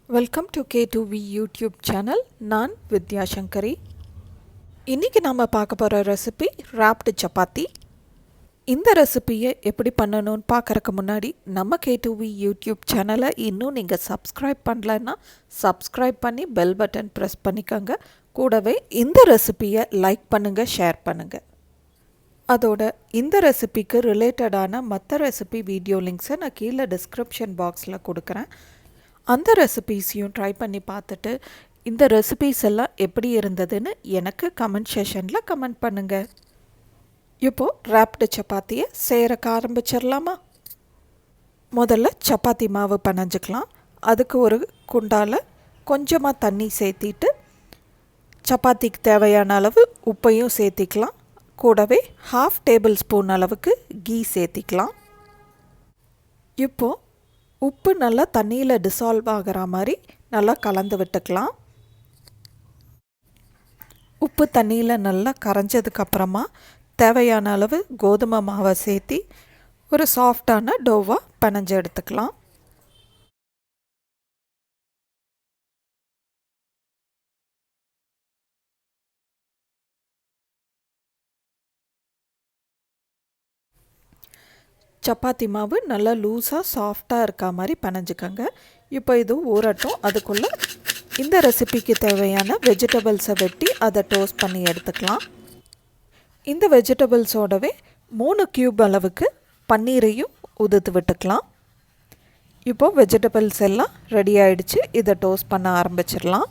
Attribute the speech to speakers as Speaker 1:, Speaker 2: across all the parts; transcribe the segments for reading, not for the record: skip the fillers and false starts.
Speaker 1: Welcome to K2V YouTube channel. நான் வித்யா சங்கரி. இன்றைக்கி நாம் பார்க்க போகிற ரெசிபி ராப்டு சப்பாத்தி. இந்த ரெசிபியை எப்படி பண்ணணும்னு பார்க்குறக்கு முன்னாடி நம்ம K2V யூடியூப் சேனலை இன்னும் நீங்கள் சப்ஸ்கிரைப் பண்ணலன்னா சப்ஸ்கிரைப் பண்ணி பெல் பட்டன் ப்ரெஸ் பண்ணிக்கோங்க. கூடவே இந்த ரெசிபியை லைக் பண்ணுங்கள், ஷேர் பண்ணுங்கள். அதோட இந்த ரெசிபிக்கு ரிலேட்டடான மற்ற ரெசிபி வீடியோ லிங்க்ஸை நான் கீழே டிஸ்கிரிப்ஷன் பாக்ஸில் கொடுக்குறேன். அந்த ரெசிபீஸையும் ட்ரை பண்ணி பார்த்துட்டு இந்த ரெசிபீஸ் எல்லாம் எப்படி இருந்ததுன்னு எனக்கு கமெண்ட் செஷனில் கமெண்ட் பண்ணுங்கள். இப்போது ராப்டு சப்பாத்தியை செய்கிறக்க ஆரம்பிச்சிடலாமா? முதல்ல சப்பாத்தி மாவு பனஞ்சிக்கலாம். அதுக்கு ஒரு குண்டால் கொஞ்சமாக தண்ணி சேர்த்திட்டு சப்பாத்திக்கு தேவையான அளவு உப்பையும் சேர்த்திக்கலாம். கூடவே 1/2 டேபிள் ஸ்பூன் அளவுக்கு கீ சேர்த்திக்கலாம். இப்போது உப்பு நல்லா தண்ணியில் டிசால்வ் ஆகிற மாதிரி நல்லா கலந்து விட்டுக்கலாம். உப்பு தண்ணியில் நல்லா கரைஞ்சதுக்கப்புறமா தேவையான அளவு கோதுமை மாவை சேர்த்தி ஒரு சாஃப்டான டோவாக பிணைஞ்சு எடுத்துக்கலாம். சப்பாத்தி மாவு நல்லா லூஸாக சாஃப்டாக இருக்க மாதிரி பிணைஞ்சிக்கோங்க. இப்போ இது ஊறட்டும். அதுக்குள்ளே இந்த ரெசிபிக்கு தேவையான வெஜிடபிள்ஸை வெட்டி அதை டோஸ்ட் பண்ணி எடுத்துக்கலாம். இந்த வெஜிடபிள்ஸோடவே 3 கியூப் அளவுக்கு பன்னீரையும் உதுத்து விட்டுக்கலாம். இப்போது வெஜிடபிள்ஸ் எல்லாம் ரெடி ஆகிடுச்சு. இதை டோஸ்ட் பண்ண ஆரம்பிச்சிடலாம்.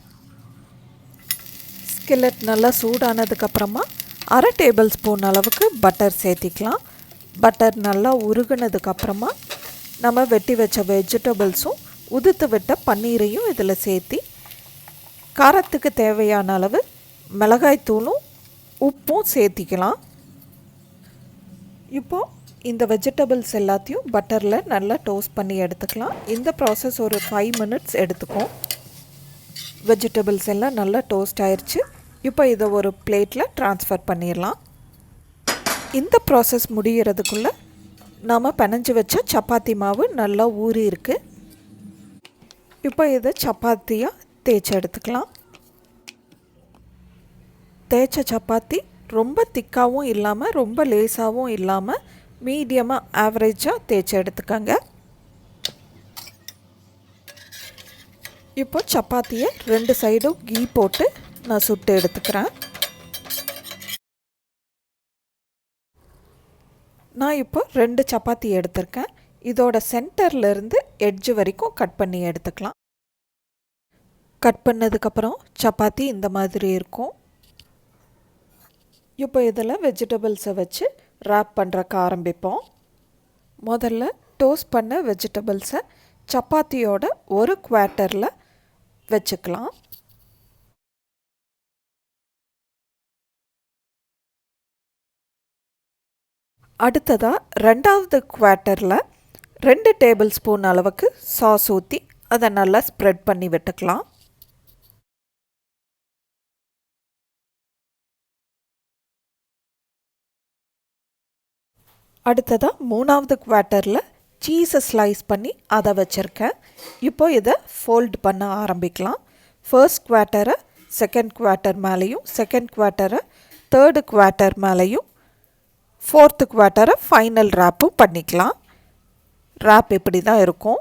Speaker 1: ஸ்கில்லட் நல்லா சூடானதுக்கப்புறமா 1/2 டேபிள் ஸ்பூன் அளவுக்கு பட்டர் சேர்த்திக்கலாம். பட்டர் நல்லா உருகுனதுக்கப்புறமா நம்ம வெட்டி வச்ச வெஜிடபிள்ஸும் உதுத்து விட்ட பன்னீரையும் இதில் சேர்த்தி காரத்துக்கு தேவையான அளவு மிளகாய்த்தூளும் உப்பும் சேர்த்திக்கலாம். இப்போது இந்த வெஜிடபிள்ஸ் எல்லாத்தையும் பட்டரில் நல்லா டோஸ்ட் பண்ணி எடுத்துக்கலாம். இந்த ப்ராசஸ் ஒரு 5 மினிட்ஸ் எடுத்துக்கும். வெஜிடபிள்ஸ் எல்லாம் நல்லா டோஸ்ட் ஆயிடுச்சு. இப்போ இதை ஒரு பிளேட்டில் ட்ரான்ஸ்ஃபர் பண்ணிடலாம். இந்த ப்ராசஸ் முடிகிறதுக்குள்ளே நாம் பிணைஞ்சு வச்ச சப்பாத்தி மாவு நல்லா ஊறி இருக்குது. இப்போ இதை சப்பாத்தியாக தேய்ச்சி எடுத்துக்கலாம். தேய்ச்ச சப்பாத்தி ரொம்ப திக்காகவும் இல்லாமல் ரொம்ப லேசாகவும் இல்லாமல் மீடியமாக ஆவரேஜாக தேய்ச்சி எடுத்துக்கோங்க. இப்போ சப்பாத்தியை 2 சைடும் கீ போட்டு நான் சுட்டு எடுத்துக்கிறேன். நான் இப்போ 2 சப்பாத்தி எடுத்திருக்கேன். இதோட சென்டர்லேருந்து எட்ஜு வரைக்கும் கட் பண்ணி எடுத்துக்கலாம். கட் பண்ணதுக்கப்புறம் சப்பாத்தி இந்த மாதிரி இருக்கும். இப்போ இதில் வெஜிடபிள்ஸை வச்சு ராப் பண்ணுறக்கு ஆரம்பிப்போம். முதல்ல டோஸ்ட் பண்ண வெஜிடபிள்ஸை சப்பாத்தியோட ஒரு குவார்ட்டரில் வச்சுக்கலாம். அடுத்ததாக 2வது குவார்ட்டரில் 2 டேபிள் ஸ்பூன் அளவுக்கு சாஸ் ஊற்றி அதை நல்லா ஸ்ப்ரெட் பண்ணி விட்டுக்கலாம். அடுத்ததாக 3வது குவார்ட்டரில் சீஸை ஸ்லைஸ் பண்ணி அதை வச்சுருக்கேன். இப்போ இதை ஃபோல்ட் பண்ண ஆரம்பிக்கலாம். ஃபர்ஸ்ட் குவார்ட்டரை செகண்ட் குவார்ட்டர் மேலேயும், செகண்ட் குவார்ட்டரை தேர்டு குவார்ட்டர் மேலேயும், 4th குவார்ட்டரை ஃபைனல் ராப்பும் பண்ணிக்கலாம். ராப் இப்படி தான் இருக்கும்.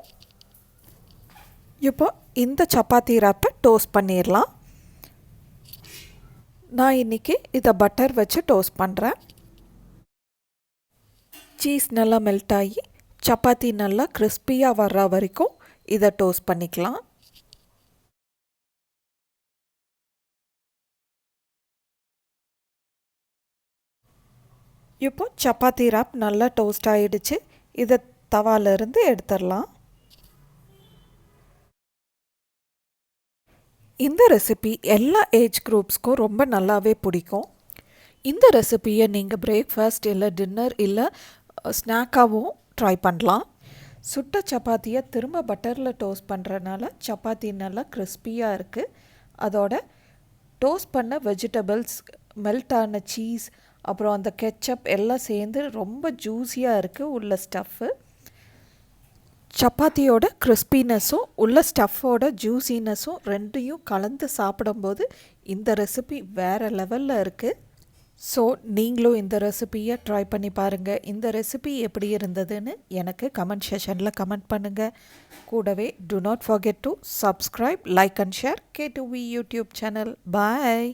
Speaker 1: இப்போ இந்த சப்பாத்தி ராப்பை டோஸ்ட் பண்ணிடலாம். நான் இன்றைக்கி இதை பட்டர் வச்சு டோஸ்ட் பண்ணுறேன். சீஸ் நல்லா மெல்ட் ஆகி சப்பாத்தி நல்லா கிறிஸ்பியாக வர்ற வரைக்கும் இதை டோஸ்ட் பண்ணிக்கலாம். இப்போ சப்பாத்தி ராப் நல்லா டோஸ்ட் ஆகிடுச்சு. இதை தவாலேருந்து எடுத்துடலாம். இந்த ரெசிபி எல்லா ஏஜ் குரூப்ஸ்க்கும் ரொம்ப நல்லாவே பிடிக்கும். இந்த ரெசிபியை நீங்கள் பிரேக்ஃபாஸ்ட் இல்லை டின்னர் இல்லை ஸ்நாக்காகவும் ட்ரை பண்ணலாம். சுட்ட சப்பாத்தியை திரும்ப பட்டரில் டோஸ்ட் பண்ணுறதுனால சப்பாத்தி நல்லா கிறிஸ்பியாக இருக்குது. அதோட டோஸ்ட் பண்ண வெஜிடபிள்ஸ், மெல்ட் ஆன சீஸ், அப்புறம் அந்த கெச்சப் எல்லாம் சேர்ந்து ரொம்ப ஜூஸியாக இருக்குது உள்ள ஸ்டஃப்பு. சப்பாத்தியோட கிறிஸ்பினஸும் உள்ள ஸ்டஃப்போட ஜூஸினஸும் ரெண்டையும் கலந்து சாப்பிடும்போது இந்த ரெசிபி வேறு லெவலில் இருக்குது. ஸோ நீங்களும் இந்த ரெசிபியை ட்ரை பண்ணி பாருங்கள். இந்த ரெசிபி எப்படி இருந்ததுன்னு எனக்கு கமெண்ட் செஷனில் கமெண்ட் பண்ணுங்கள். கூடவே do not forget to subscribe, like and share K2V YouTube channel. Bye.